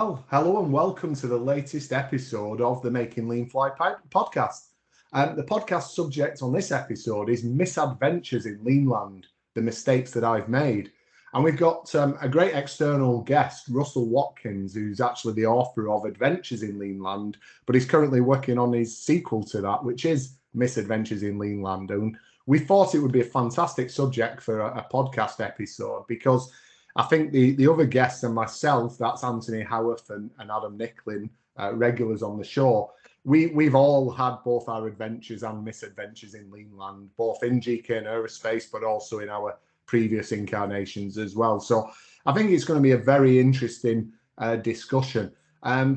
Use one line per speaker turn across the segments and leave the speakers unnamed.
Well, hello and welcome to the latest episode of the Making Lean Fly podcast. The podcast subject on this episode is misadventures in Leanland, the mistakes that I've made. And we've got a great external guest, Russell Watkins, who's actually the author of Adventures in Leanland, but he's currently working on his sequel to that, which is Misadventures in Leanland. And we thought it would be a fantastic subject for a podcast episode because I think the other guests and myself, that's Anthony Howarth and Adam Nicklin, regulars on the show, we've all had both our adventures and misadventures in Leanland, both in GK and aerospace, but also in our previous incarnations as well. So I think it's going to be a very interesting discussion.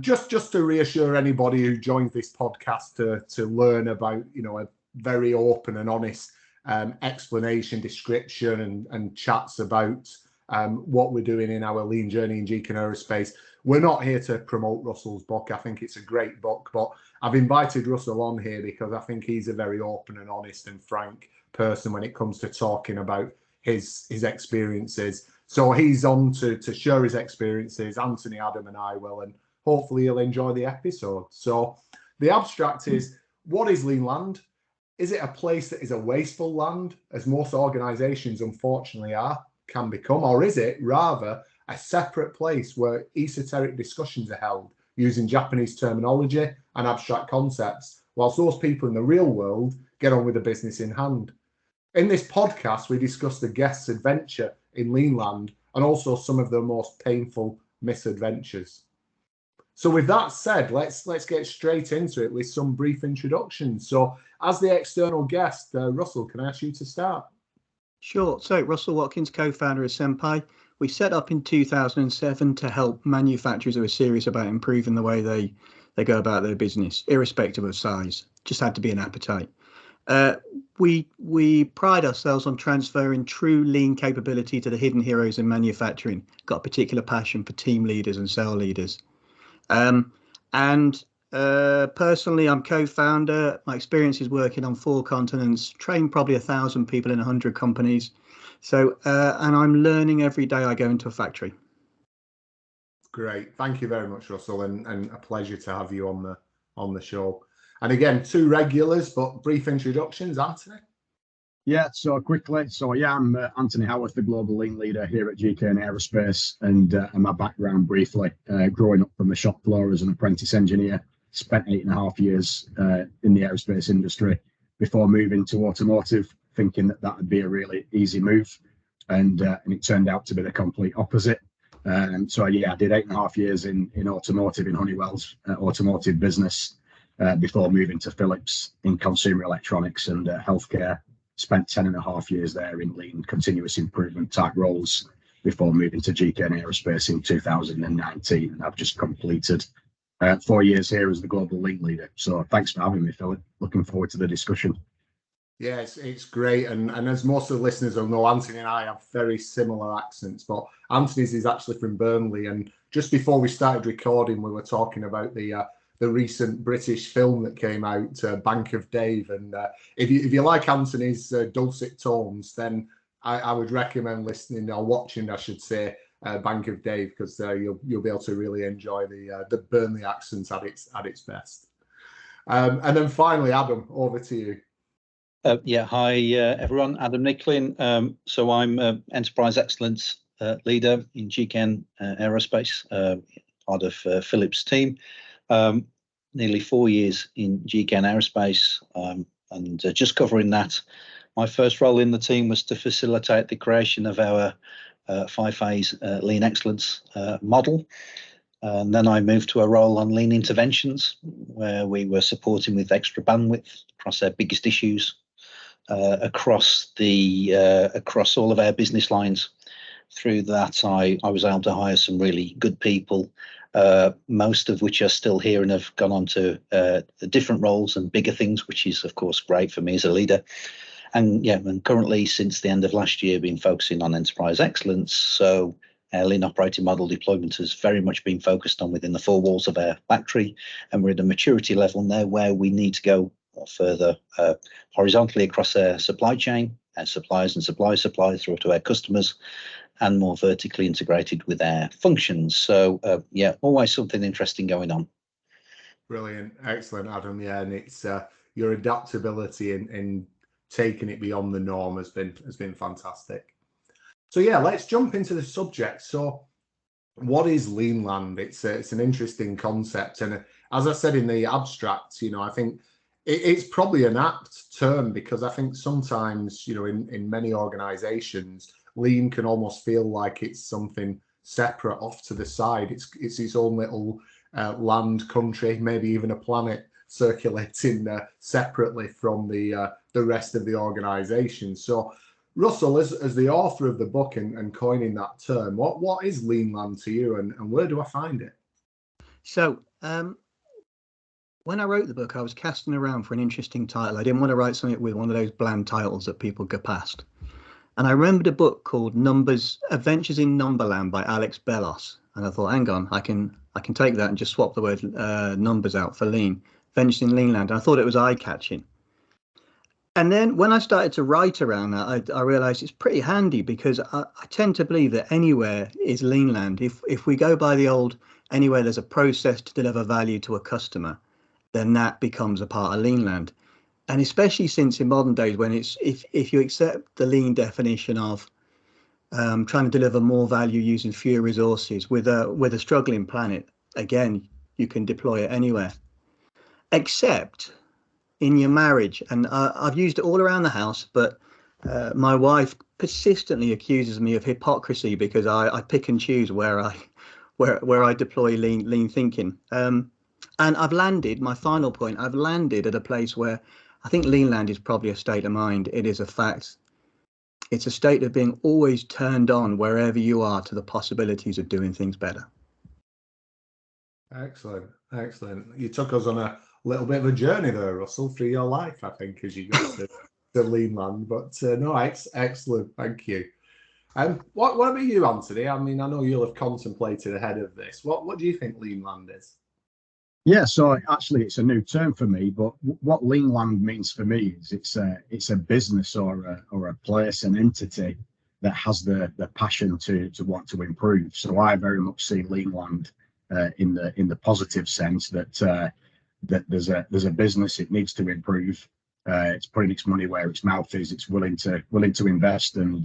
Just to reassure anybody who joins this podcast to learn about, a very open and honest explanation, description, and chats about what we're doing in our lean journey in GK and aerospace. We're not here to promote Russell's book. I think it's a great book, but I've invited Russell on here because I think he's a very open and honest and frank person when it comes to talking about his experiences. So he's on to share his experiences. Anthony, Adam, and I will, and hopefully you'll enjoy the episode. So the abstract is, what is Leanland? Is it a place that is a wasteful land, as most organisations unfortunately can become, or is it rather a separate place where esoteric discussions are held using Japanese terminology and abstract concepts, whilst those people in the real world get on with the business in hand? In this podcast, we discuss the guest's adventure in Leanland and also some of the most painful misadventures. So with that said, let's get straight into it with some brief introductions. So as the external guest, Russell, can I ask you to start?
Sure. So Russell Watkins, co-founder of Senpai. We set up in 2007 to help manufacturers who are serious about improving the way they go about their business, irrespective of size. Just had to be an appetite. We pride ourselves on transferring true lean capability to the hidden heroes in manufacturing. Got a particular passion for team leaders and cell leaders. Personally, I'm co-founder. My experience is working on 4 continents, trained probably 1,000 people in 100 companies. So, and I'm learning every day I go into a factory.
Great. Thank you very much, Russell, and a pleasure to have you on the show. And again, 2 regulars, but brief introductions. Anthony?
Yeah, so quickly. So yeah, I'm Anthony Howarth, the global lean leader here at GK and Aerospace, and my background briefly, growing up from the shop floor as an apprentice engineer, spent 8.5 years in the aerospace industry before moving to automotive, thinking that would be a really easy move, and it turned out to be the complete opposite. So yeah, I did 8.5 years in automotive, in Honeywell's automotive business, before moving to Philips in consumer electronics and healthcare. Spent 10.5 years there in lean continuous improvement type roles before moving to GK and Aerospace in 2019. And I've just completed 4 years here as the global lean leader. So thanks for having me, Philip. Looking forward to the discussion.
Yeah, it's great. And as most of the listeners will know, Anthony and I have very similar accents, but Anthony's is actually from Burnley. And just before we started recording, we were talking about the recent British film that came out, Bank of Dave. And if you like Anthony's dulcet tones, then I would recommend listening or watching, I should say, Bank of Dave, because you'll be able to really enjoy the Burnley accent at its best. And then finally, Adam, over to you.
Hi everyone, Adam Nicklin. So I'm Enterprise Excellence Leader in GK Aerospace, part of Philips' team. Nearly 4 years in GK Aerospace, and just covering that, my first role in the team was to facilitate the creation of our 5-phase lean excellence model. And then I moved to a role on lean interventions, where we were supporting with extra bandwidth across our biggest issues, across all of our business lines. Through that, I was able to hire some really good people, most of which are still here and have gone on to different roles and bigger things, which is of course great for me as a leader. And currently, since the end of last year, been focusing on enterprise excellence. So our lean operating model deployment has very much been focused on within the 4 walls of our factory, and we're at a maturity level now where we need to go further horizontally across our supply chain our suppliers and suppliers through to our customers, and more vertically integrated with our functions. So yeah, always something interesting going on.
Brilliant, excellent, Adam. Yeah, and it's your adaptability in taking it beyond the norm has been fantastic. So yeah, let's jump into the subject. So what is Leanland? It's an interesting concept, and as I said in the abstract, you know, I think it's probably an apt term, because I think sometimes, you know, in many organizations, lean can almost feel like it's something separate off to the side. It's its own little land, country, maybe even a planet circulating separately from the rest of the organization. So Russell, as the author of the book and coining that term, what is Leanland to you, and where do I find it?
So when I wrote the book, I was casting around for an interesting title. I didn't want to write something with one of those bland titles that people go past. And I remembered a book called Adventures in Numberland by Alex Bellos. And I thought, hang on, I can take that and just swap the word numbers out for lean. Adventures in Leanland. And I thought it was eye-catching. And then when I started to write around that, I realized it's pretty handy, because I tend to believe that anywhere is Leanland. If we go by the old, anywhere there's a process to deliver value to a customer, then that becomes a part of Leanland. And especially since in modern days, when it's if you accept the lean definition of trying to deliver more value using fewer resources with a struggling planet, again, you can deploy it anywhere, except in your marriage. And I've used it all around the house, but my wife persistently accuses me of hypocrisy because I pick and choose where I deploy lean thinking. And I've landed, my final point, I've landed at a place where I think Leanland is probably a state of mind. It is a fact. It's a state of being always turned on wherever you are to the possibilities of doing things better.
Excellent, excellent. You took us on a little bit of a journey there, Russell, through your life, I think, as you got to Leanland. But no, excellent, thank you. What about you, Anthony? I mean, I know you'll have contemplated ahead of this. What do you think Leanland is?
Yeah, so actually it's a new term for me, but what Leanland means for me is it's a business or a place, an entity that has the passion to want to improve. So I very much see Leanland in the positive sense that there's a business, it needs to improve. It's putting its money where its mouth is. It's willing to invest and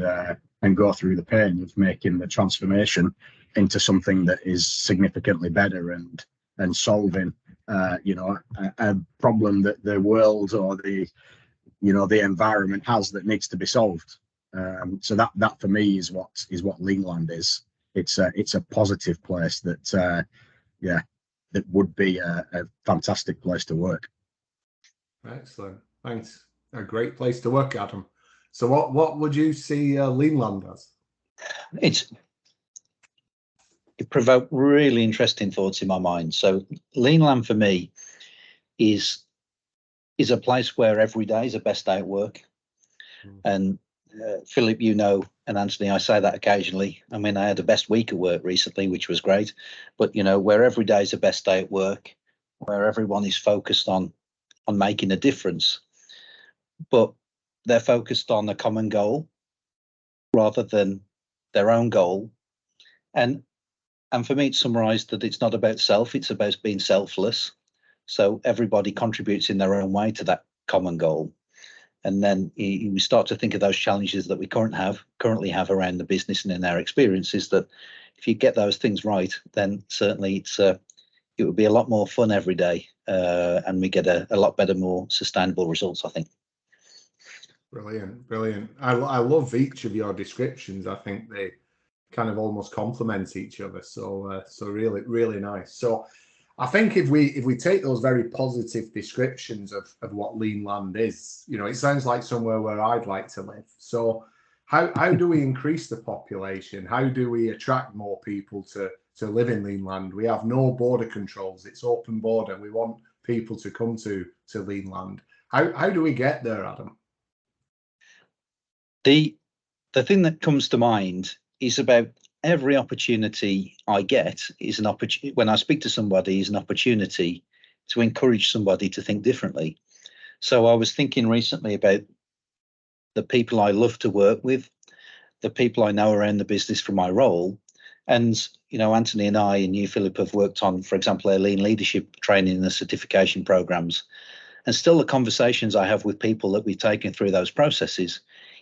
go through the pain of making the transformation into something that is significantly better and solving a problem that the world or the environment has that needs to be solved. So that for me is what Leanland is. It's a positive place that would be a fantastic place to work.
Excellent, thanks. A great place to work, Adam. So what would you see Leanland as?
It provoked really interesting thoughts in my mind. So Leanland for me is a place where every day is the best day at work. And Philip, and Anthony, I say that occasionally. I mean, I had the best week at work recently, which was great. But where every day is the best day at work, where everyone is focused on making a difference, but they're focused on a common goal rather than their own goal. And for me, it's summarized that it's not about self, it's about being selfless. So everybody contributes in their own way to that common goal. And then we start to think of those challenges that we currently have around the business and in our experiences, that if you get those things right, then certainly it would be a lot more fun every day, and we get a lot better, more sustainable results, I think.
Brilliant. I love each of your descriptions. I think they kind of almost complement each other. So really, really nice. So I think if we take those very positive descriptions of what Leanland is, it sounds like somewhere where I'd like to live. So how do we increase the population? How do we attract more people to live in Leanland? We have no border controls. It's open border. We want people to come to Leanland. How do we get there, Adam?
The thing that comes to mind is about every opportunity I get is an opportunity. When I speak to somebody, is an opportunity to encourage somebody to think differently. So I was thinking recently about the people I love to work with, the people I know around the business from my role. And, Anthony and I and you, Philip, have worked on, for example, our lean leadership training and the certification programs. And still the conversations I have with people that we've taken through those processes,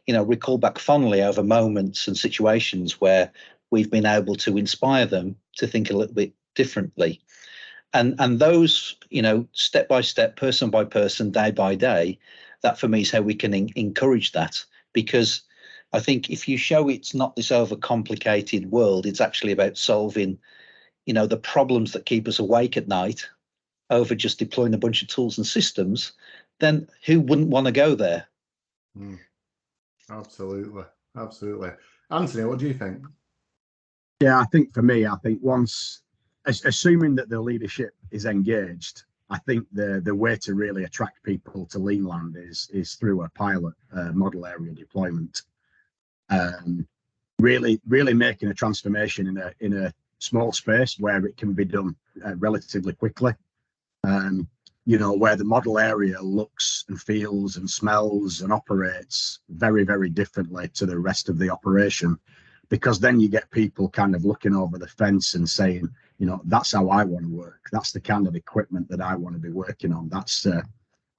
recall back fondly over moments and situations where we've been able to inspire them to think a little bit differently. And those, step by step, person by person, day by day, that for me is how we can encourage that. Because I think if you show it's not this overcomplicated world, it's actually about solving, the problems that keep us awake at night over just deploying a bunch of tools and systems, then who wouldn't want to go there?
Absolutely. Anthony, what do you think?
Yeah, I think for me, once, assuming that the leadership is engaged, I think the way to really attract people to Leanland is through a pilot model area deployment. Really making a transformation in a small space where it can be done relatively quickly. Where the model area looks and feels and smells and operates very, very differently to the rest of the operation, because then you get people kind of looking over the fence and saying, that's how I want to work. That's the kind of equipment that I want to be working on. That's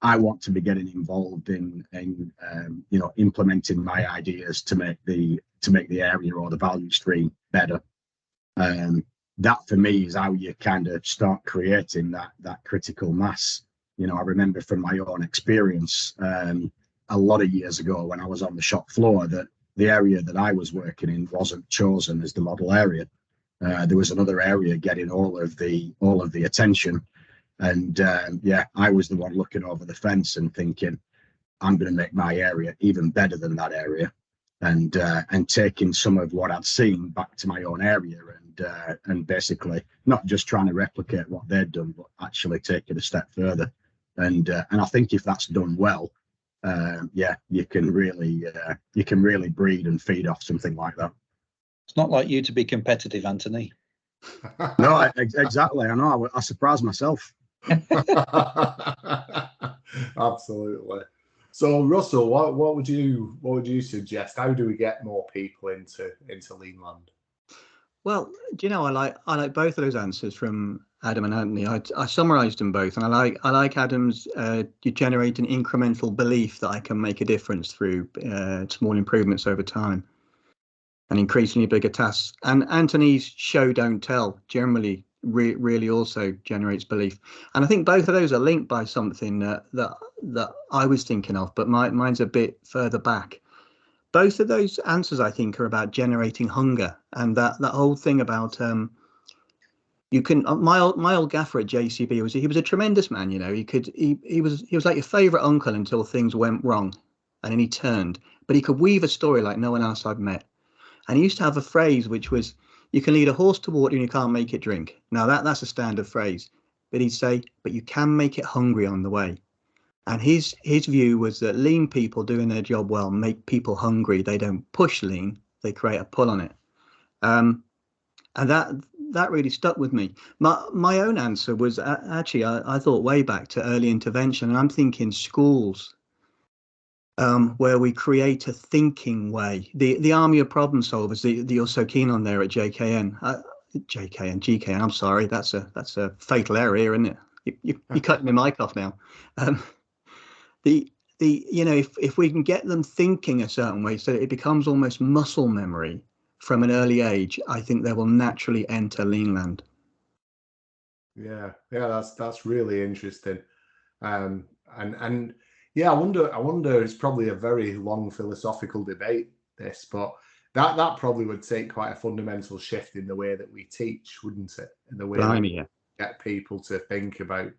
I want to be getting involved in implementing my ideas to make the area or the value stream better. That for me is how you kind of start creating that critical mass. I remember from my own experience a lot of years ago when I was on the shop floor that the area that I was working in wasn't chosen as the model area. There was another area getting all of the attention, and I was the one looking over the fence and thinking, I'm going to make my area even better than that area, and taking some of what I'd seen back to my own area, and basically not just trying to replicate what they'd done, but actually take it a step further. And I think if that's done well, you can really breed and feed off something like that.
It's not like you to be competitive, Anthony.
No, exactly. I know. I surprised myself.
Absolutely. So, Russell, what would you suggest? How do we get more people into Leanland?
Well, do you know, I like both of those answers from Adam and Anthony. I summarised them both, and I like Adam's. You generate an incremental belief that I can make a difference through small improvements over time, and increasingly bigger tasks. And Anthony's show don't tell generally really also generates belief. And I think both of those are linked by something that I was thinking of, but mine's a bit further back. Both of those answers, I think, are about generating hunger, and that whole thing about you can. My old gaffer at JCB he was a tremendous man. He was like your favourite uncle until things went wrong, and then he turned. But he could weave a story like no one else I've met. And he used to have a phrase which was, "You can lead a horse to water and you can't make it drink." Now that's a standard phrase, but he'd say, "But you can make it hungry on the way." And his view was that lean people doing their job well make people hungry. They don't push lean; they create a pull on it. And that really stuck with me. My own answer was actually I thought way back to early intervention, and I'm thinking schools, where we create a thinking way. The army of problem solvers that you're so keen on there at GKN. I'm sorry, that's a fatal error here, isn't it? You're cutting my mic off now. If we can get them thinking a certain way so that it becomes almost muscle memory from an early age, I think they will naturally enter Leanland.
Yeah, that's really interesting. And yeah, I wonder. It's probably a very long philosophical debate, this, but that probably would take quite a fundamental shift in the way that we teach, wouldn't it? In the way that we get people to think about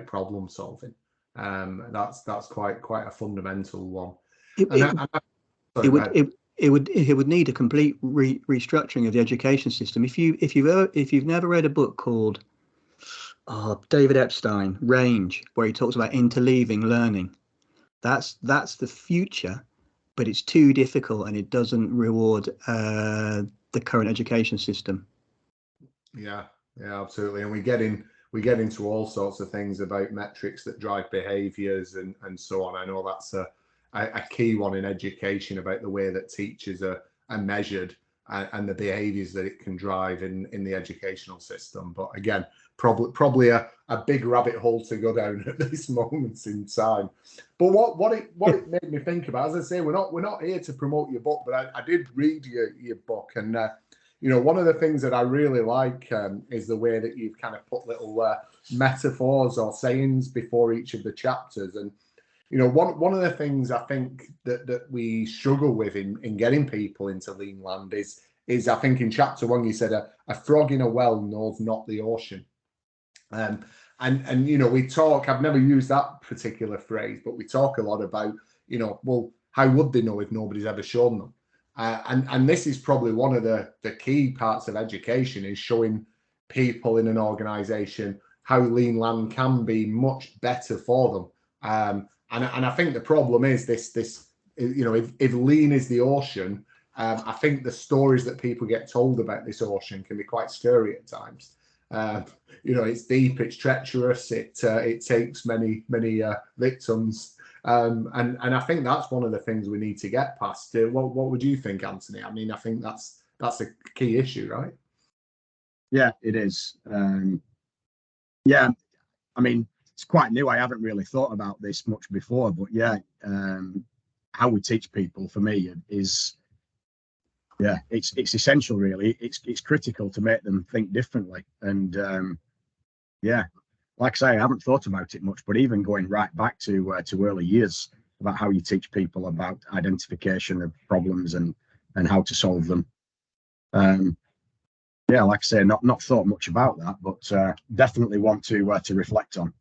problem solving. That's quite a fundamental one.
It would need a complete restructuring of the education system. If you've never read a book called David Epstein, Range, where he talks about interleaving learning, that's the future, but it's too difficult and it doesn't reward the current education system.
Yeah, absolutely. And we get into all sorts of things about metrics that drive behaviours and so on. I know that's a a key one in education about the way that teachers are measured and the behaviours that it can drive in the educational system. But again, probably a big rabbit hole to go down at this moment in time. But what it made me think about, as I say, we're not here to promote your book, but I did read your book, and one of the things that I really like is the way that you've kind of put little metaphors or sayings before each of the chapters. And one of the things I think that we struggle with in getting people into lean land is I think in chapter 1 you said a frog in a well knows not the ocean. And we talk, I've never used that particular phrase, but we talk a lot about, well, how would they know if nobody's ever shown them? And this is probably one of the key parts of education, is showing people in an organization how lean land can be much better for them. And I think the problem is this if lean is the ocean, I think the stories that people get told about this ocean can be quite scary at times. It's deep, it's treacherous, it takes many victims. And I think that's one of the things we need to get past. What would you think, Anthony? I mean, I think that's a key issue, right?
Yeah, it is. Yeah, I mean, it's quite new. I haven't really thought about this much before, but yeah, how we teach people for me is, yeah, it's essential really. It's critical to make them think differently. And yeah, like I say, I haven't thought about it much, but even going right back to early years, about how you teach people about identification of problems and how to solve them. Yeah, like I say, not thought much about that, but definitely want to reflect on.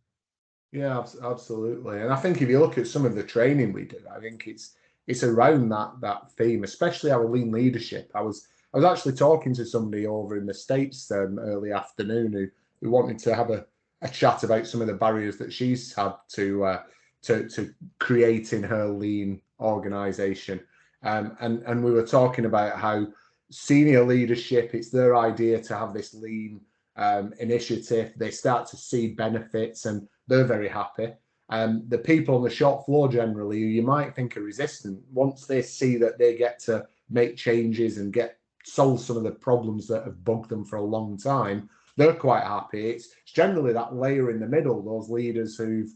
Yeah, absolutely. And I think if you look at some of the training we do, I think it's around that theme, especially our lean leadership. I was actually talking to somebody over in the States early afternoon who wanted to have a chat about some of the barriers that she's had to create in her lean organization. And we were talking about how senior leadership, it's their idea to have this lean initiative. They start to see benefits and they're very happy. The people on the shop floor generally, who you might think are resistant, once they see that they get to make changes and solve some of the problems that have bugged them for a long time, they're quite happy. It's generally that layer in the middle, those leaders who've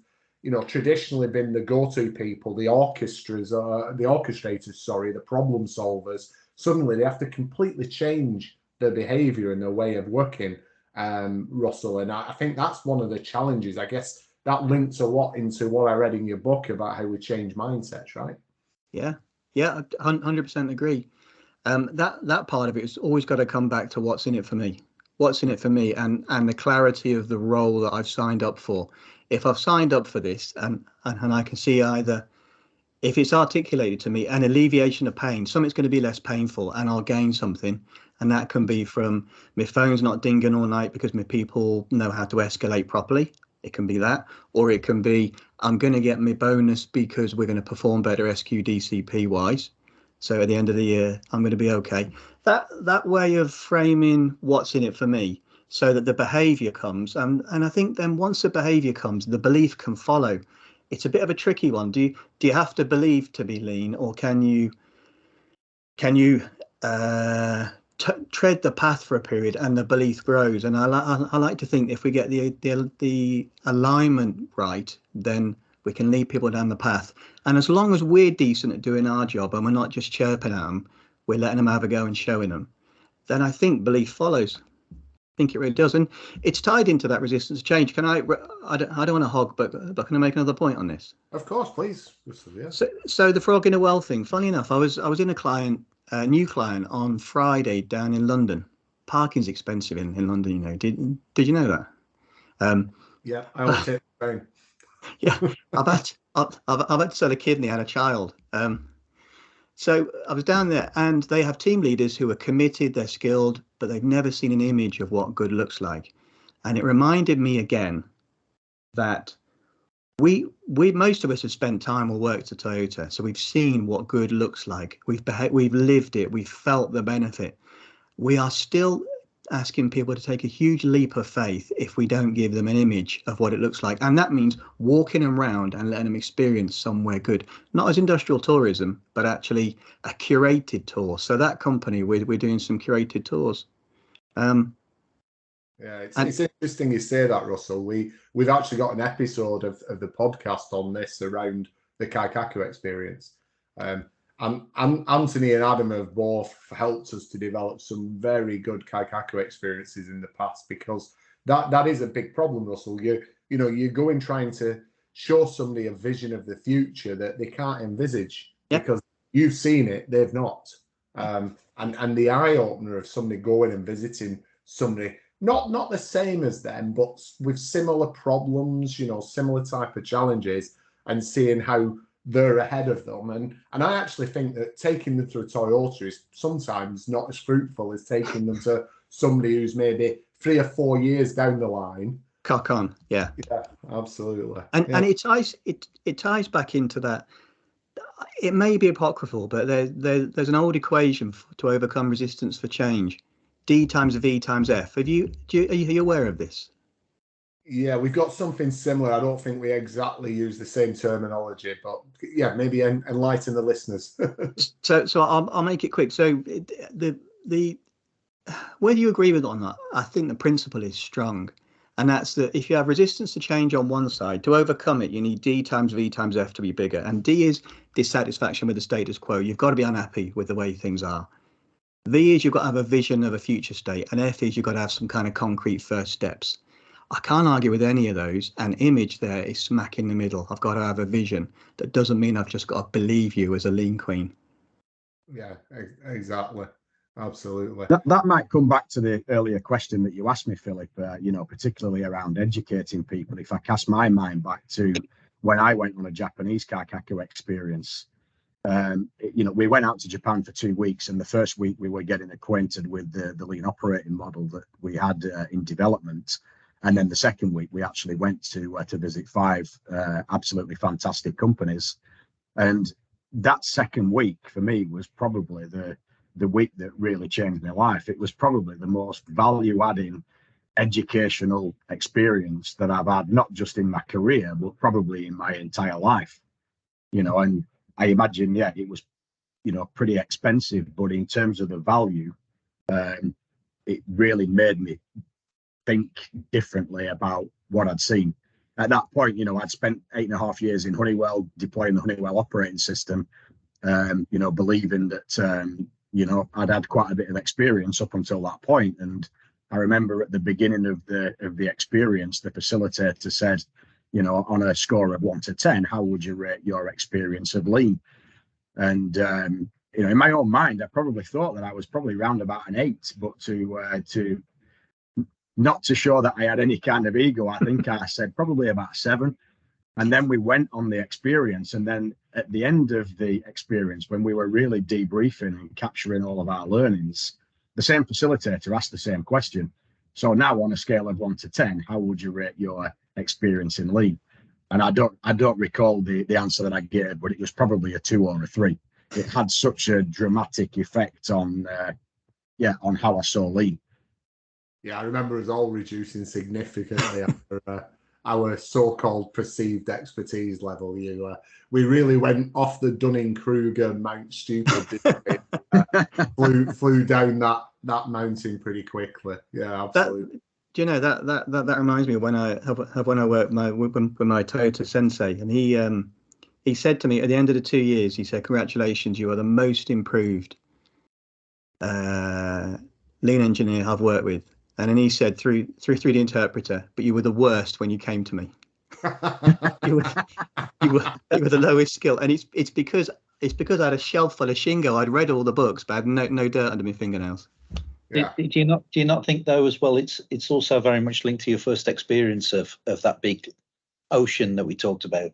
traditionally been the go-to people, the orchestrators, the problem solvers. Suddenly they have to completely change their behavior and their way of working, Russell. And I think that's one of the challenges. I guess that links a lot into what I read in your book about how we change mindsets, right?
Yeah, 100% agree. That part of it has always got to come back to what's in it for me. What's in it for me, and the clarity of the role that I've signed up for. If I've signed up for this and I can see either, if it's articulated to me, an alleviation of pain, something's going to be less painful and I'll gain something. And that can be from my phone's not dinging all night because my people know how to escalate properly. It can be that, or it can be I'm going to get my bonus because we're going to perform better SQDCP wise. So at the end of the year, I'm going to be okay. That way of framing what's in it for me, so that the behavior comes. And I think then once the behavior comes, the belief can follow. It's a bit of a tricky one. Do you have to believe to be lean, or can you tread the path for a period and the belief grows? And I like to think if we get the alignment right, then we can lead people down the path. And as long as we're decent at doing our job and we're not just chirping at them, we're letting them have a go and showing them, then I think belief follows. I think it really does. And it's tied into that resistance to change. Can I don't want to hog, but can I make another point on this?
Of course, please. Yeah.
So the frog in a well thing, funny enough, I was in a new client on Friday down in London. Parking's expensive in London, Did you know that?
Yeah, I will take the phone.
Yeah, I've had to sell a kidney and a child. So I was down there, and they have team leaders who are committed, they're skilled, but they've never seen an image of what good looks like. And it reminded me again that we most of us have spent time or worked at Toyota, so we've seen what good looks like. We've lived it. We've felt the benefit. We are still asking people to take a huge leap of faith if we don't give them an image of what it looks like. And that means walking around and letting them experience somewhere good, not as industrial tourism, but actually a curated tour. So that company, we're doing some curated tours.
Yeah, it's interesting you say that, Russell. We've actually got an episode of the podcast on this around the Kaikaku experience. And Anthony and Adam have both helped us to develop some very good Kaikaku experiences in the past, because that is a big problem, Russell. You go in trying to show somebody a vision of the future that they can't envisage, because you've seen it, they've not. And the eye opener of somebody going and visiting somebody not the same as them, but with similar problems, similar type of challenges, and seeing how they're ahead of them. And I actually think that taking them to a Toyota is sometimes not as fruitful as taking them to somebody who's maybe 3 or 4 years down the line.
Cock on, yeah,
absolutely.
And it ties back into that. It may be apocryphal, but there's an old equation to overcome resistance for change. D times V times F. Are you aware of this?
Yeah, we've got something similar. I don't think we exactly use the same terminology, but yeah, maybe enlighten the listeners.
So I'll make it quick. So the whether you agree with it or not, I think the principle is strong, and that's that if you have resistance to change on one side, to overcome it, you need D times V times F to be bigger. And D is dissatisfaction with the status quo. You've got to be unhappy with the way things are. V is you've got to have a vision of a future state, and F is you've got to have some kind of concrete first steps. I can't argue with any of those. And image there is smack in the middle. I've got to have a vision. That doesn't mean I've just got to believe you as a lean queen.
Yeah, exactly. Absolutely.
That might come back to the earlier question that you asked me, Philip, particularly around educating people. If I cast my mind back to when I went on a Japanese Kaikaku experience, we went out to Japan for 2 weeks, and the first week we were getting acquainted with the lean operating model that we had in development. And then the second week we actually went to visit 5 absolutely fantastic companies. And that second week for me was probably the week that really changed my life. It was probably the most value-adding educational experience that I've had, not just in my career, but probably in my entire life. And I imagine, it was, pretty expensive, but in terms of the value, it really made me think differently about what I'd seen. At that point, I'd spent 8.5 years in Honeywell deploying the Honeywell operating system, believing that, I'd had quite a bit of experience up until that point. And I remember at the beginning of the experience, the facilitator said, on a score of 1 to 10, how would you rate your experience of lean? And, in my own mind, I probably thought that I was probably around about an 8, but to not to show that I had any kind of ego, I think I said probably about 7. And then we went on the experience. And then at the end of the experience, when we were really debriefing and capturing all of our learnings, the same facilitator asked the same question. So now on a scale of 1 to 10, how would you rate your experience in lean? And I don't recall the answer that I gave, but it was probably a 2 or a 3. It had such a dramatic effect on how I saw lean.
Yeah, I remember us all reducing significantly after our so-called perceived expertise level. We really went off the Dunning-Kruger Mount Stupid. Flew down that mountain pretty quickly. Yeah, absolutely.
That reminds me of when I worked with my Toyota sensei, and he said to me at the end of the 2 years, he said, "Congratulations, you are the most improved lean engineer I've worked with." And then he said through the interpreter, "But you were the worst when you came to me." you were the lowest skill, and it's because I had a shelf full of Shingo. I'd read all the books, but I had no dirt under my fingernails.
Yeah. Do you not think though as well? It's also very much linked to your first experience of that big ocean that we talked about.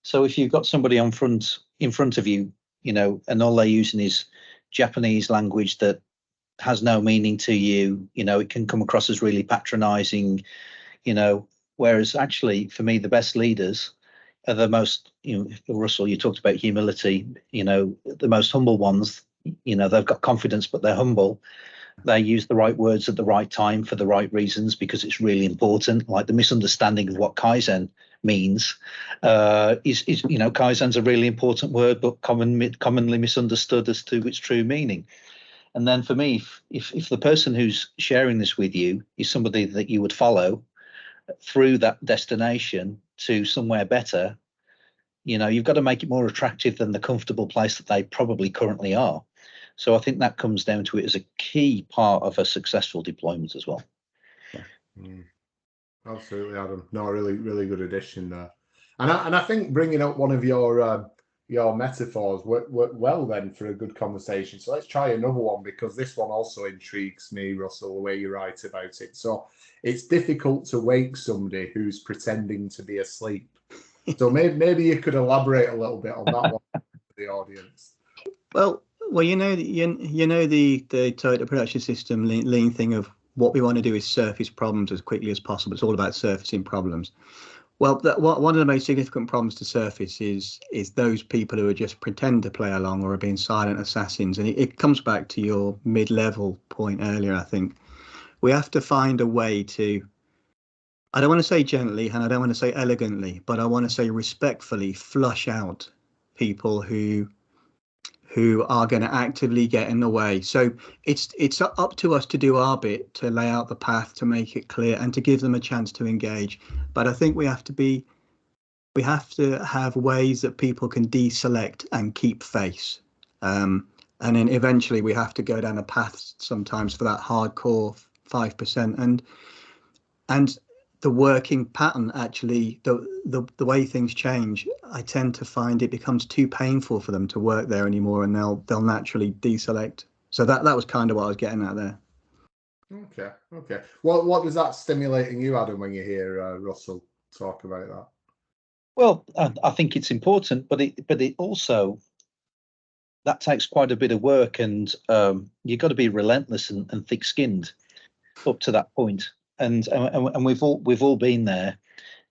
So if you've got somebody in front of you, and all they're using is Japanese language that has no meaning to you, it can come across as really patronizing, whereas actually for me, the best leaders are the most, Russell, you talked about humility, the most humble ones, they've got confidence, but they're humble. They use the right words at the right time for the right reasons because it's really important. Like the misunderstanding of what Kaizen means is Kaizen's a really important word, but commonly misunderstood as to its true meaning. And then for me, if the person who's sharing this with you is somebody that you would follow through that destination to somewhere better, you've got to make it more attractive than the comfortable place that they probably currently are. So I think that comes down to it as a key part of a successful deployment as well.
Absolutely, Adam. No, really, really good addition there. And I think bringing up one of your metaphors worked well then for a good conversation. So let's try another one, because this one also intrigues me, Russell, the way you write about it. So it's difficult to wake somebody who's pretending to be asleep. So maybe you could elaborate a little bit on that one for the audience.
Well, the Toyota production system lean thing of what we want to do is surface problems as quickly as possible. It's all about surfacing problems. Well, one of the most significant problems to surface is those people who are just pretend to play along or are being silent assassins. And it comes back to your mid-level point earlier. I think we have to find a way to, I don't want to say gently and I don't want to say elegantly, but I want to say respectfully flush out people who are going to actively get in the way. So it's up to us to do our bit to lay out the path, to make it clear and to give them a chance to engage. But I think we have to have ways that people can deselect and keep face. And then eventually we have to go down a path sometimes for that hardcore 5%. And the working pattern, actually, the way things change, I tend to find it becomes too painful for them to work there anymore, and they'll naturally deselect. So that was kind of what I was getting at there.
Okay. What does that stimulate in you, Adam, when you hear Russell talk about that?
Well, I think it's important, but it also, that takes quite a bit of work, and you've got to be relentless and thick-skinned up to that point. And we've all been there,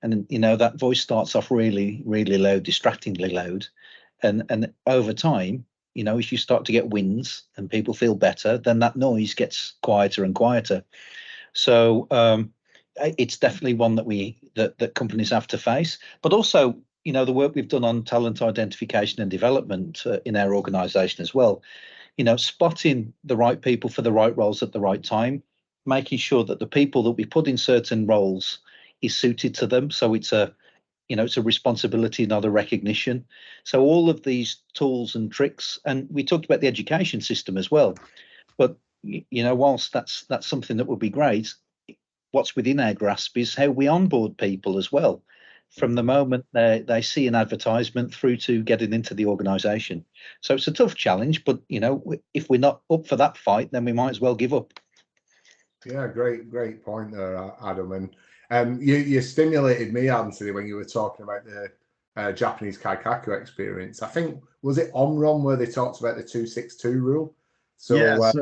and that voice starts off really, really loud, distractingly loud, and over time, as you start to get wins and people feel better, then that noise gets quieter and quieter. So it's definitely one that companies have to face, but also the work we've done on talent identification and development in our organisation as well. Spotting the right people for the right roles at the right time, making sure that the people that we put in certain roles is suited to them. So it's a responsibility, not a recognition. So all of these tools and tricks, and we talked about the education system as well. But whilst that's something that would be great, what's within our grasp is how we onboard people as well, from the moment they see an advertisement through to getting into the organisation. So it's a tough challenge, but if we're not up for that fight, then we might as well give up.
Yeah, great point there, Adam. And you stimulated me, Anthony, when you were talking about the Japanese kaikaku experience. I think, was it Omron where they talked about the 262 rule? So, yeah,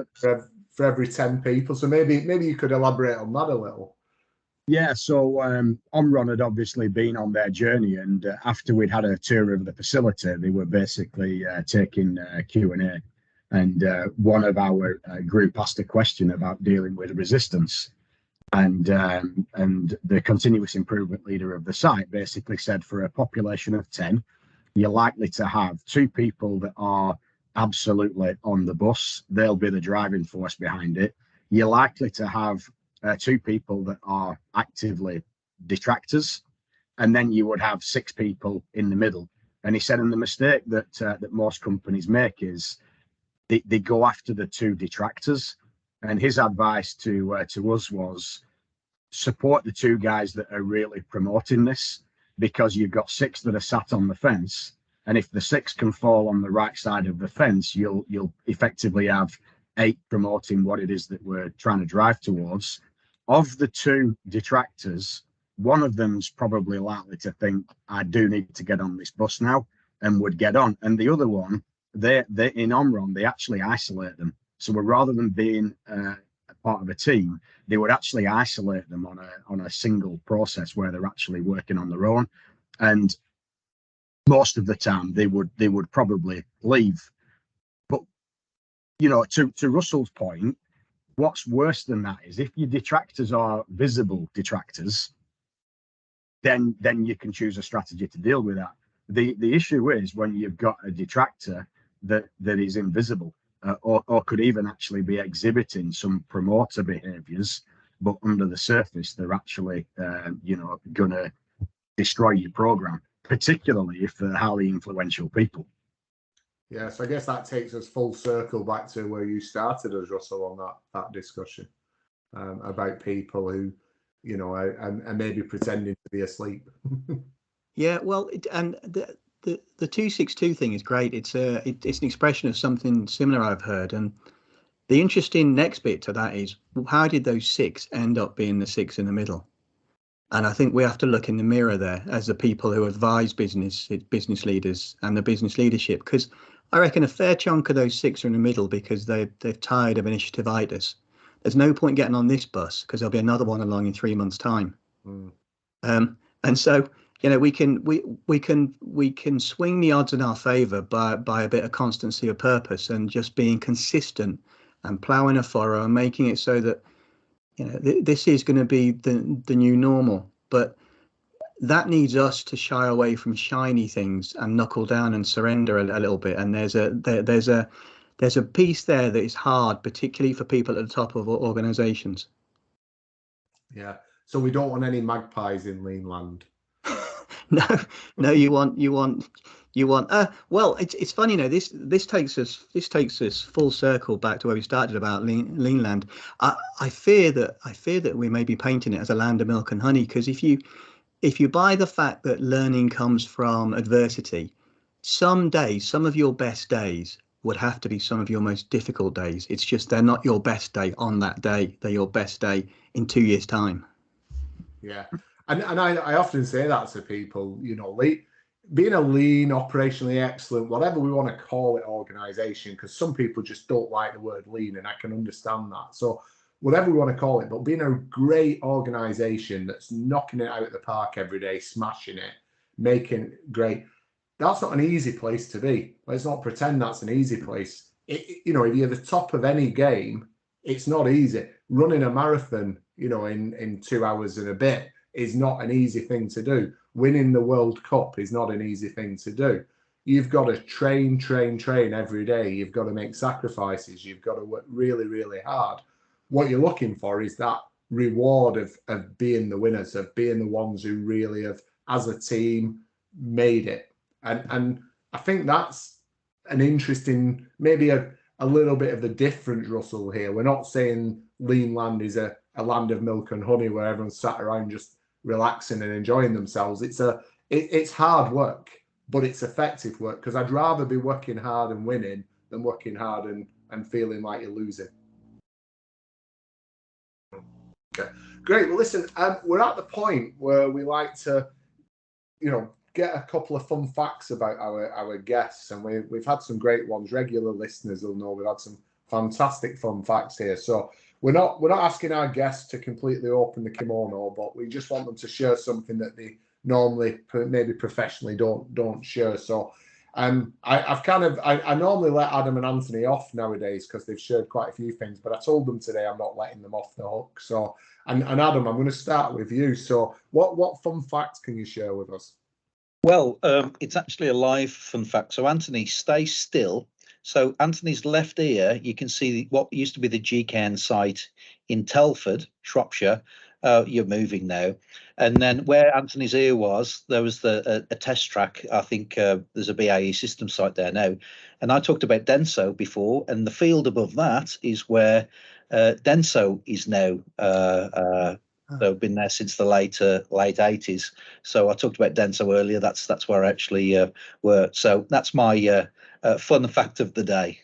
for every 10 people. So maybe you could elaborate on that a little.
Yeah, so Omron had obviously been on their journey, and after we'd had a tour of the facility, they were basically taking Q&A. And one of our group asked a question about dealing with resistance, and the continuous improvement leader of the site basically said, for a population of 10, you're likely to have 2 people that are absolutely on the bus. They'll be the driving force behind it. You're likely to have 2 people that are actively detractors, and then you would have 6 people in the middle. And he said, and the mistake that most companies make is they go after the 2 detractors. And his advice to us was, support the 2 guys that are really promoting this, because you've got 6 that are sat on the fence. And if the 6 can fall on the right side of the fence, you'll effectively have 8 promoting what it is that we're trying to drive towards. Of the 2 detractors, one of them's probably likely to think, I do need to get on this bus now, and would get on. And the other one, they in Omron, they actually isolate them. So rather than being a part of a team, they would actually isolate them on a single process where they're actually working on their own. And most of the time they would probably leave. But to Russell's point, What's worse than that is if your detractors are visible detractors, then you can choose a strategy to deal with that. The issue is when you've got a detractor that is invisible, or could even actually be exhibiting some promoter behaviors, but under the surface they're actually gonna destroy your program, particularly if they're highly influential people.
Yeah, so I guess that takes us full circle back to where you started us, Russell, on that discussion about people who, and maybe pretending to be asleep.
Yeah, well, the 262 thing is great. It's an expression of something similar I've heard, and the interesting next bit to that is how did those 6 end up being the 6 in the middle? And I think we have to look in the mirror there as the people who advise business leaders and the business leadership, because I reckon a fair chunk of those 6 are in the middle because they're tired of initiative-itis. There's no point getting on this bus because there'll be another one along in 3 months' time. And so we can swing the odds in our favour by a bit of constancy of purpose and just being consistent and ploughing a furrow and making it so that this is going to be the new normal. But that needs us to shy away from shiny things and knuckle down and surrender a little bit. And there's a piece there that is hard, particularly for people at the top of organizations.
Yeah. So we don't want any magpies in Leanland.
No, you want. Well, it's funny, this takes us full circle back to where we started about Leanland. I fear that we may be painting it as a land of milk and honey, because if you buy the fact that learning comes from adversity, some days, some of your best days would have to be some of your most difficult days. It's just they're not your best day on that day. They're your best day in 2 years' time.
Yeah. And I often say that to people, being a lean, operationally excellent, whatever we want to call it, organization, because some people just don't like the word lean, and I can understand that. So whatever we want to call it, but being a great organization that's knocking it out of the park every day, smashing it, making it great, that's not an easy place to be. Let's not pretend that's an easy place. If you're the top of any game, it's not easy. Running a marathon, in 2 hours and a bit is not an easy thing to do. Winning the World Cup is not an easy thing to do. You've got to train every day. You've got to make sacrifices. You've got to work really, really hard. What you're looking for is that reward of being the winners, of being the ones who really have, as a team, made it. And I think that's an interesting, maybe a little bit of the difference, Russell, here. We're not saying Leanland is a land of milk and honey where everyone's sat around just relaxing and enjoying themselves. It's hard work, but it's effective work, because I'd rather be working hard and winning than working hard and feeling like you're losing. Okay, great. Well, listen, we're at the point where we like to, get a couple of fun facts about our guests, and we've had some great ones. Regular listeners will know we've had some fantastic fun facts here. So we're not asking our guests to completely open the kimono, but we just want them to share something that they normally, maybe professionally, don't share. So I normally let Adam and Anthony off nowadays because they've shared quite a few things, but I told them today I'm not letting them off the hook. So and Adam, I'm going to start with you. So what fun facts can you share with us?
Well, it's actually a live fun fact. So Anthony, stay still. So Anthony's left ear, you can see what used to be the GCAN site in Telford, Shropshire. You're moving now. And then where Anthony's ear was, there was a test track. I think there's a BAE system site there now. And I talked about Denso before, and the field above that is where Denso is now. They've been there since the late 80s. So I talked about Denso earlier. That's where I actually were. So that's my fun fact of the day.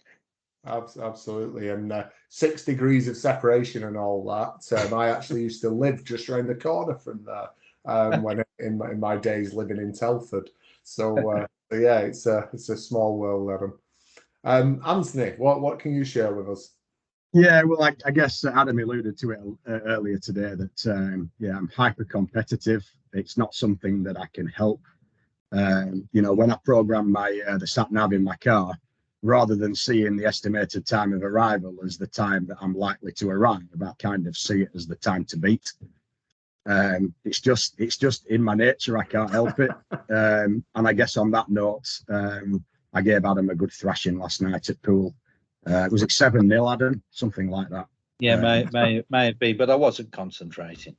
Absolutely. And 6 degrees of separation and all that. I actually used to live just around the corner from there when in my days living in Telford. So yeah, it's a small world, Adam. Anthony, what can you share with us?
Yeah, well, I guess Adam alluded to it earlier today that I'm hyper competitive. It's not something that I can help. When I program the sat nav in my car, rather than seeing the estimated time of arrival as the time that I'm likely to arrive, I kind of see it as the time to beat. It's just in my nature. I can't help it. And I guess on that note, I gave Adam a good thrashing last night at pool. Was it 7-0, Adam? Something like that.
Yeah, may have been, but I wasn't concentrating.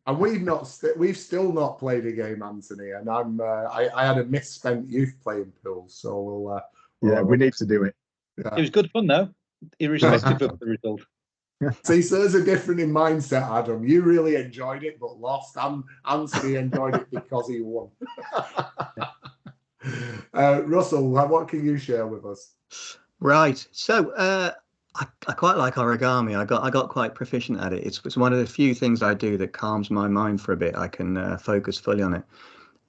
And we've still not played a game, Anthony. And I had a misspent youth playing pool, so
we need to do it.
Yeah.
It was good fun though, irrespective of the result.
See, so there's a different in mindset, Adam. You really enjoyed it, but lost. Anthony enjoyed it because he won. Russell, what can you share with us?
Right. So I quite like origami. I got quite proficient at it. It's one of the few things I do that calms my mind for a bit. I can focus fully on it.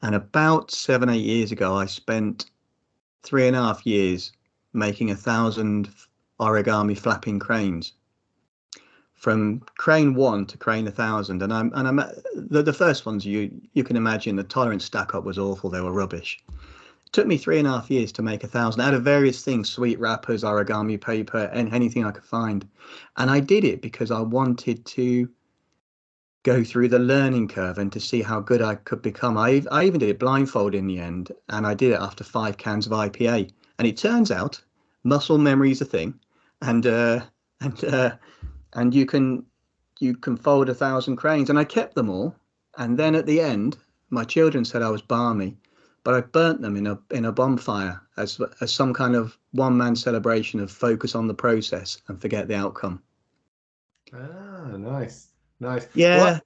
And about 7-8 years ago, I spent 3.5 years making 1,000 origami flapping cranes, from crane 1 to crane 1,000. And I'm the first ones you can imagine, the tolerance stack up was awful. They were rubbish. It took me 3.5 years to make 1,000 out of various things: sweet wrappers, origami paper, and anything I could find. And I did it because I wanted to go through the learning curve and to see how good I could become. I even did it blindfold in the end, and I did it after 5 cans of IPA. And it turns out muscle memory is a thing, and you can fold 1,000 cranes. And I kept them all. And then at the end, my children said I was balmy, but I burnt them in a bonfire as some kind of one-man celebration of focus on the process and forget the outcome.
Ah, nice.
Yeah,
well,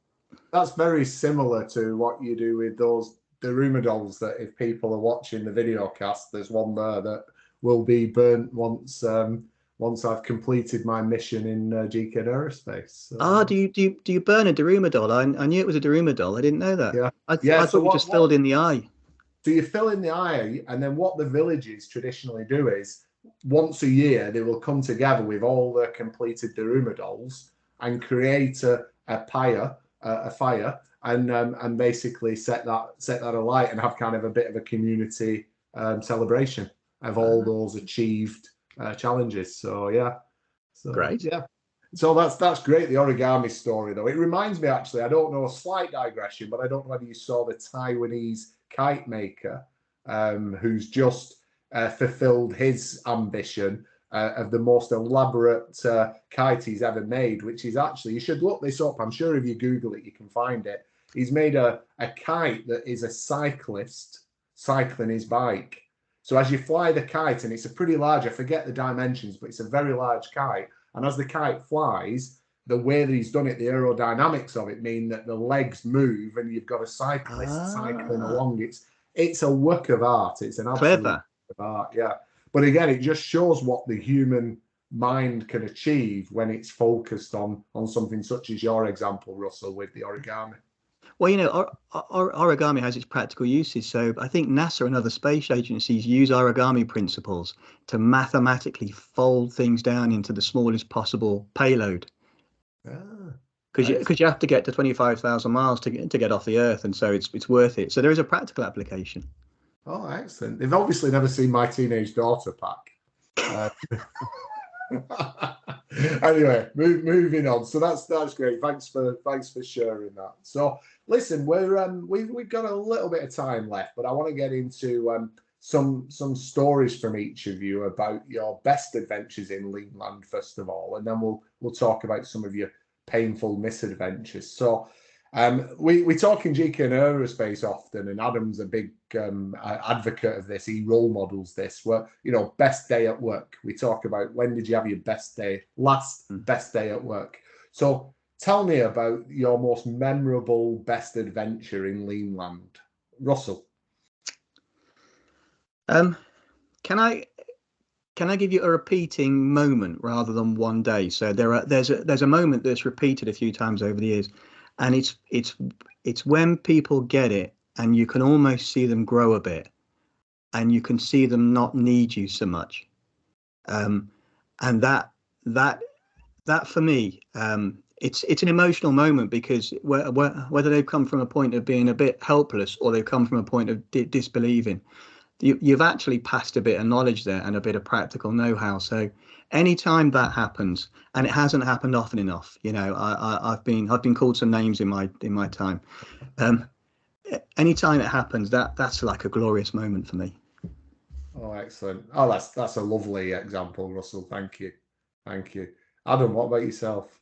that's very similar to what you do with those Daruma dolls. That if people are watching the video cast, there's one there that will be burnt once I've completed my mission in GK Aerospace. So.
do you burn a Daruma doll? I knew it was a Daruma doll. I didn't know that.
Yeah.
I thought you just filled in the eye.
So you fill in the eye, and then what the villages traditionally do is once a year they will come together with all the completed Daruma dolls and create a fire, and basically set that alight and have kind of a bit of a community celebration of all those achieved challenges. So yeah,
Great.
Yeah. So that's great. The origami story, though, it reminds me actually. I don't know, a slight digression, but I don't know whether you saw the Taiwanese kite maker who's just fulfilled his ambition of the most elaborate kite he's ever made, which is actually, you should look this up. I'm sure if you Google it, you can find it. He's made a kite that is a cyclist cycling his bike. So as you fly the kite, and it's a pretty large, I forget the dimensions, but it's a very large kite. And as the kite flies, the way that he's done it, the aerodynamics of it mean that the legs move and you've got a cyclist cycling along. It's a work of art. It's an absolute work of art, yeah. But again, it just shows what the human mind can achieve when it's focused on something such as your example, Russell, with the origami.
Well, origami has its practical uses. So I think NASA and other space agencies use origami principles to mathematically fold things down into the smallest possible payload. Because you have to get to 25,000 miles to get off the Earth, and so it's worth it. So there is a practical application.
Oh, excellent! They've obviously never seen my teenage daughter pack. Anyway, moving on. So that's great. Thanks for sharing that. So listen, we've got a little bit of time left, but I want to get into some stories from each of you about your best adventures in Leanland first of all, and then we'll talk about some of your painful misadventures. So we talk in GK and Aerospace often, and Adam's a big advocate of this. He role models this. Where, best day at work. We talk about when did you have your best day, best day at work. So tell me about your most memorable best adventure in Leanland, Russell.
Can I give you a repeating moment rather than one day? So there's a moment that's repeated a few times over the years, and it's when people get it and you can almost see them grow a bit, and you can see them not need you so much, and that for me, it's an emotional moment, because whether they've come from a point of being a bit helpless or they've come from a point of disbelieving, you've actually passed a bit of knowledge there and a bit of practical know-how. So anytime that happens, and it hasn't happened often enough, I've been called some names in my time. Anytime it happens, that's like a glorious moment for me.
Oh, excellent. Oh, that's a lovely example, Russell. Thank you. Adam, what about yourself?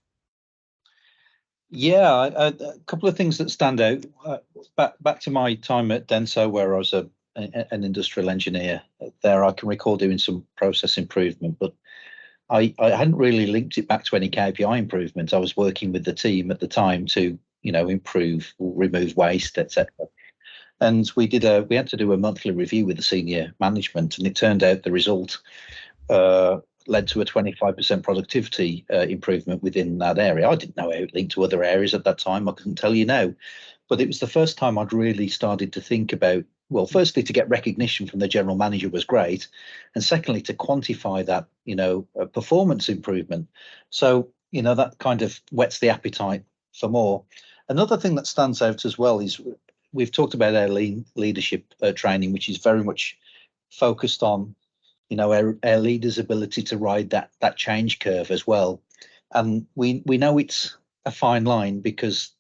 Yeah, a couple of things that stand out. Back to my time at Denso, where I was an industrial engineer. There, I can recall doing some process improvement, but I hadn't really linked it back to any KPI improvement. I was working with the team at the time to, improve, remove waste, etc. And we had to do a monthly review with the senior management, and it turned out the result led to a 25% productivity improvement within that area. I didn't know how it linked to other areas at that time. I couldn't tell you now, but it was the first time I'd really started to think about, well, firstly, to get recognition from the general manager was great, and secondly, to quantify that, a performance improvement. So, that kind of whets the appetite for more. Another thing that stands out as well is we've talked about our lean leadership training, which is very much focused on, our leaders' ability to ride that change curve as well. And we know it's a fine line, because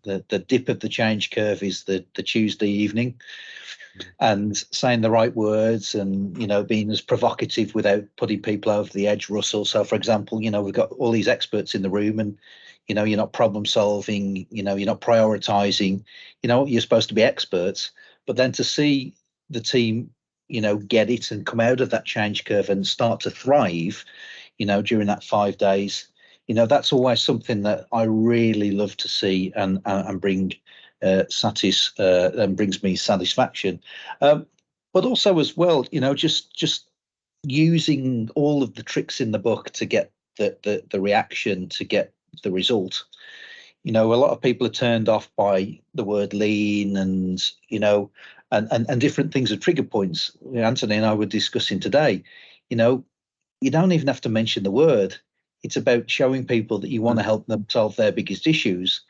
the dip of the change curve is the Tuesday evening, and saying the right words and, being as provocative without putting people over the edge, Russell. So, for example, we've got all these experts in the room, and, you're not problem solving, you're not prioritizing, you're supposed to be experts. But then to see the team, get it and come out of that change curve and start to thrive, during that 5 days, that's always something that I really love to see and bring and brings me satisfaction. But also as well, just using all of the tricks in the book to get the reaction, to get the result. A lot of people are turned off by the word lean and, and different things are trigger points. Anthony and I were discussing today, you don't even have to mention the word. It's about showing people that you want to help them solve their biggest issues,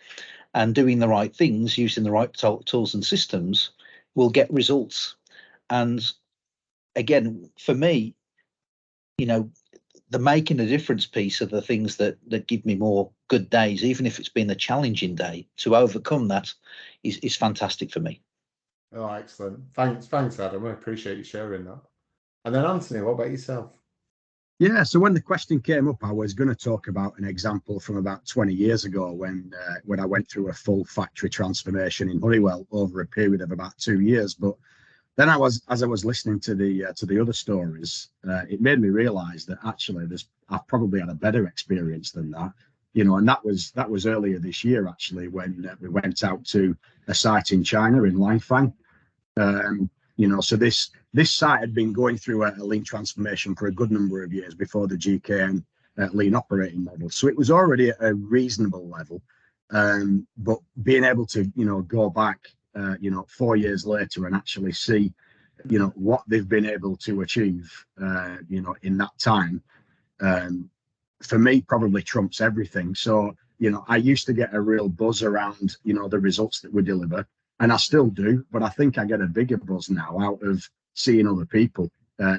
and doing the right things, using the right tools and systems will get results. And again, for me, the making a difference piece are the things that give me more good days, even if it's been a challenging day. To overcome that is fantastic for me.
Oh, excellent. Thanks, Adam. I appreciate you sharing that. And then Anthony, what about yourself?
Yeah, so when the question came up, I was going to talk about an example from about 20 years ago when I went through a full factory transformation in Honeywell over a period of about 2 years. But then as I was listening to the other stories, it made me realise that actually I've probably had a better experience than that. And that was earlier this year actually, when we went out to a site in China in Langfang. So this site had been going through a lean transformation for a good number of years before the GKN lean operating model. So it was already at a reasonable level. But being able to, go back, 4 years later and actually see, what they've been able to achieve, in that time, for me, probably trumps everything. So, I used to get a real buzz around, the results that we deliver. And I still do, but I think I get a bigger buzz now out of seeing other people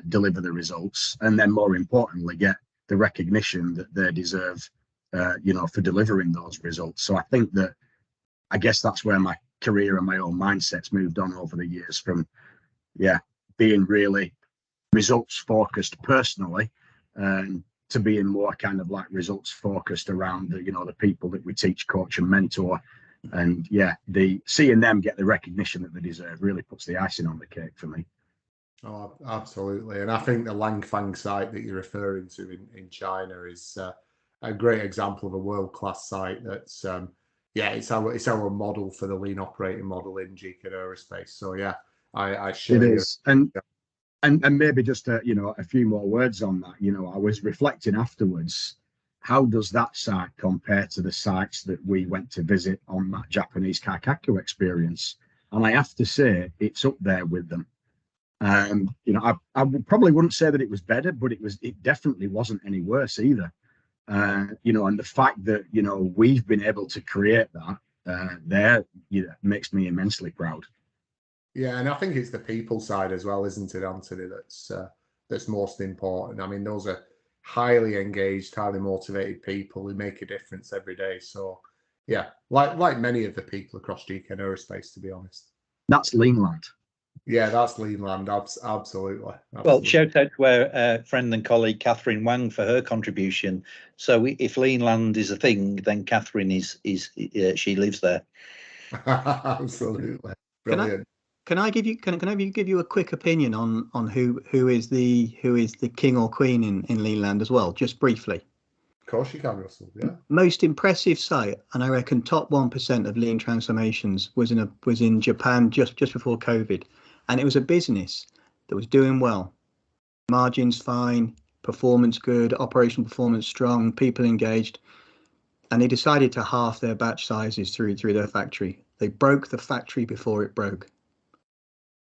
deliver the results, and then more importantly, get the recognition that they deserve, for delivering those results. So I guess that's where my career and my own mindset's moved on over the years, from, being really results focused personally, to being more kind of like results focused around the people that we teach, coach, and mentor. And the seeing them get the recognition that they deserve really puts the icing on the cake for me.
Oh, absolutely. And I think the Langfang site that you're referring to in China is a great example of a world-class site that's it's our model for the lean operating model in GKN Aerospace. So I share
it is. And maybe just a few more words on that. I was reflecting afterwards, how does that site compare to the sites that we went to visit on that Japanese Kaikaku experience? And I have to say, it's up there with them. I probably wouldn't say that it was better, but it definitely wasn't any worse either. And the fact that, we've been able to create that there, makes me immensely proud.
Yeah, and I think it's the people side as well, isn't it, Anthony? That's most important. I mean, those are highly engaged, highly motivated people who make a difference every day. So, yeah, like many of the people across GKN Aerospace, to be honest.
That's Leanland.
Yeah, that's Leanland. Absolutely.
Well, shout out to our friend and colleague Catherine Wang for her contribution. So if Leanland is a thing, then Catherine is she lives there.
Absolutely. Brilliant.
Can I give you a quick opinion on who is the king or queen in Leanland as well, just briefly?
Of course you can, Russell. Yeah.
Most impressive site, and I reckon top 1% of lean transformations was in Japan just before COVID, and it was a business that was doing well, margins fine, performance good, operational performance strong, people engaged, and they decided to halve their batch sizes through their factory. They broke the factory before it broke.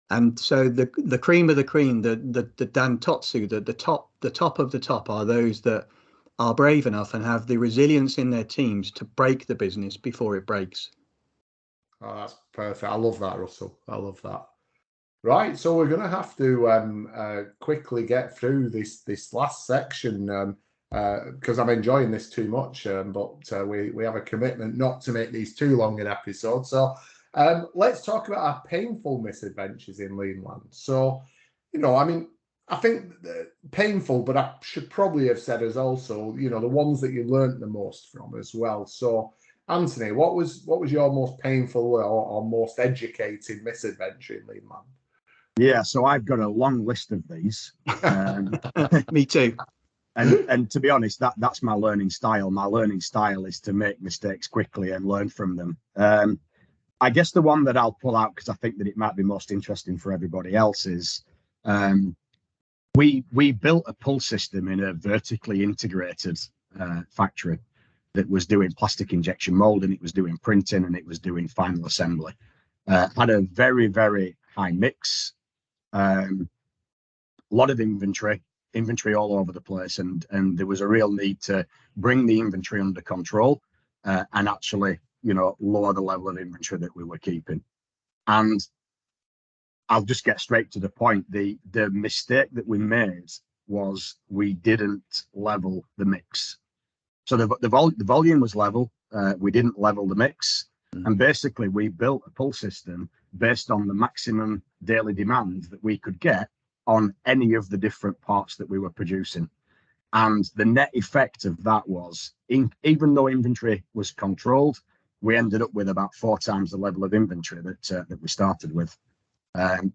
And so the cream of the cream, the dantotsu, the top of the top are those that are brave enough and have the resilience in their teams to break the business before it breaks.
Oh, that's perfect. I love that, Russell. I love that. Right, so we're going to have to quickly get through this last section because I'm enjoying this too much, but we have a commitment not to make these too long an episode. So let's talk about our painful misadventures in Leanland. So, I mean, I think painful, but I should probably have said as also, the ones that you learnt the most from as well. So, Anthony, what was your most painful or most educating misadventure in Leanland?
Yeah, so I've got a long list of these.
Me too.
And to be honest, that's my learning style. My learning style is to make mistakes quickly and learn from them. I guess the one that I'll pull out, because I think that it might be most interesting for everybody else, is we built a pull system in a vertically integrated factory that was doing plastic injection molding, it was doing printing, and it was doing final assembly. Had a very, very high mix, a lot of inventory all over the place, and there was a real need to bring the inventory under control and actually, lower the level of inventory that we were keeping. And I'll just get straight to the point. The mistake that we made was we didn't level the mix. So the volume was level. We didn't level the mix. And basically we built a pull system based on the maximum daily demand that we could get on any of the different parts that we were producing. And the net effect of that was, even though inventory was controlled, we ended up with about 4 times the level of inventory that we started with.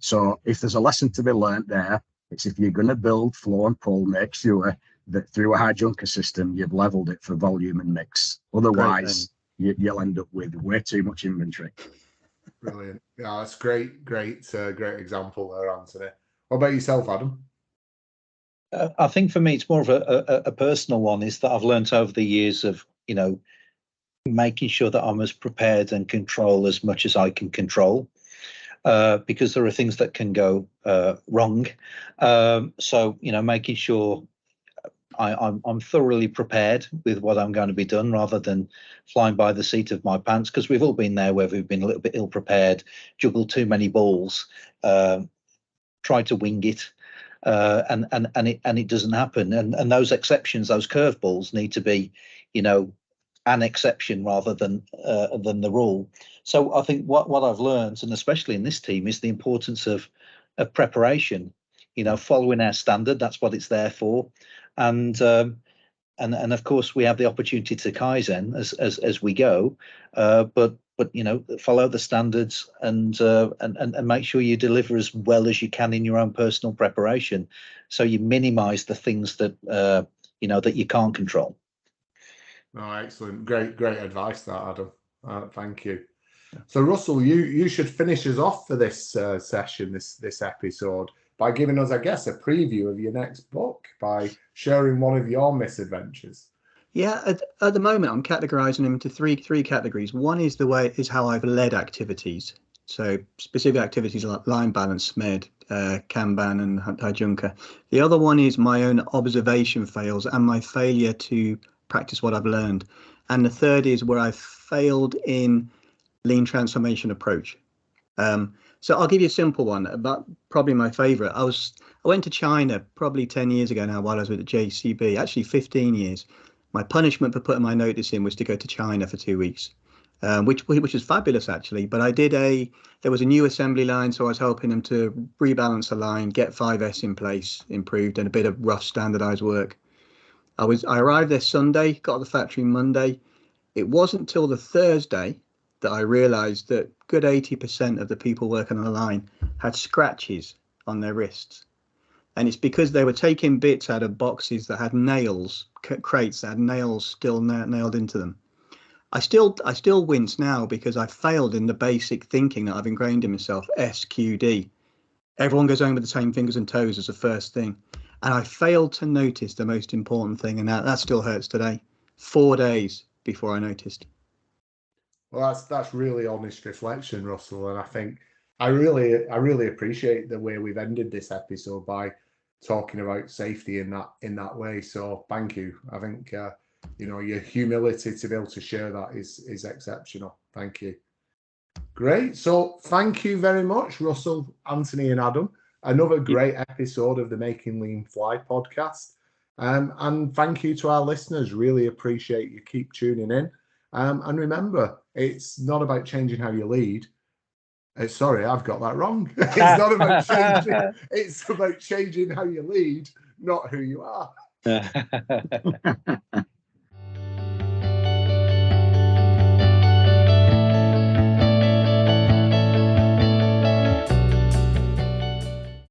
So if there's a lesson to be learned there, it's if you're going to build flow and pull, make sure that through a high junker system, you've leveled it for volume and mix. Otherwise, you'll end up with way too much inventory.
Brilliant. Yeah, that's great example there, Anthony. What about yourself, Adam?
I think for me, it's more of a personal one, is that I've learned over the years of, making sure that I'm as prepared and control as much as I can control, because there are things that can go wrong. So, making sure I'm thoroughly prepared with what I'm going to be done, rather than flying by the seat of my pants, because we've all been there where we've been a little bit ill prepared, juggled too many balls, tried to wing it, and it doesn't happen. And those exceptions, those curveballs, need to be, an exception rather than the rule. So I think what I've learned, and especially in this team, is the importance of preparation. Following our standard, that's what it's there for. And of course we have the opportunity to Kaizen as we go, but follow the standards and make sure you deliver as well as you can in your own personal preparation, so you minimize the things that that you can't control.
Oh, excellent. Great advice that, Adam. Thank you. So Russell, you should finish us off for this session, this episode, by giving us, I guess, a preview of your next book, by sharing one of your misadventures.
Yeah, at the moment I'm categorizing them into three categories. One is how I've led activities. So specific activities like line balance, SMED, Kanban and high junker. The other one is my own observation fails and my failure to practice what I've learned. And the third is where I've failed in lean transformation approach. So I'll give you a simple one, but probably my favorite. I went to China probably 10 years ago now while I was with the JCB, actually 15 years. My punishment for putting my notice in was to go to China for 2 weeks, which was fabulous actually. But there was a new assembly line, so I was helping them to rebalance the line, get 5S in place, improved, and a bit of rough standardized work. I arrived there Sunday, got to the factory Monday. It wasn't till the Thursday that I realized that good 80% of the people working on the line had scratches on their wrists. And it's because they were taking bits out of boxes that had nails, crates that had nails still nailed into them. I still wince now because I failed in the basic thinking that I've ingrained in myself, SQD. Everyone goes home with the same fingers and toes as the first thing. And I failed to notice the most important thing, and that still hurts today. 4 days before I noticed.
Well, that's really honest reflection, Russell, and I think I really appreciate the way we've ended this episode by talking about safety in that way. So thank you. I think your humility to be able to share that is exceptional. Thank you. Great. So thank you very much, Russell, Anthony, and Adam. Another great episode of the Making Lean Fly podcast. And thank you to our listeners. Really appreciate you keep tuning in. And remember, it's not about changing how you lead. Sorry, I've got that wrong. It's not about changing. It's about changing how you lead, not who you are.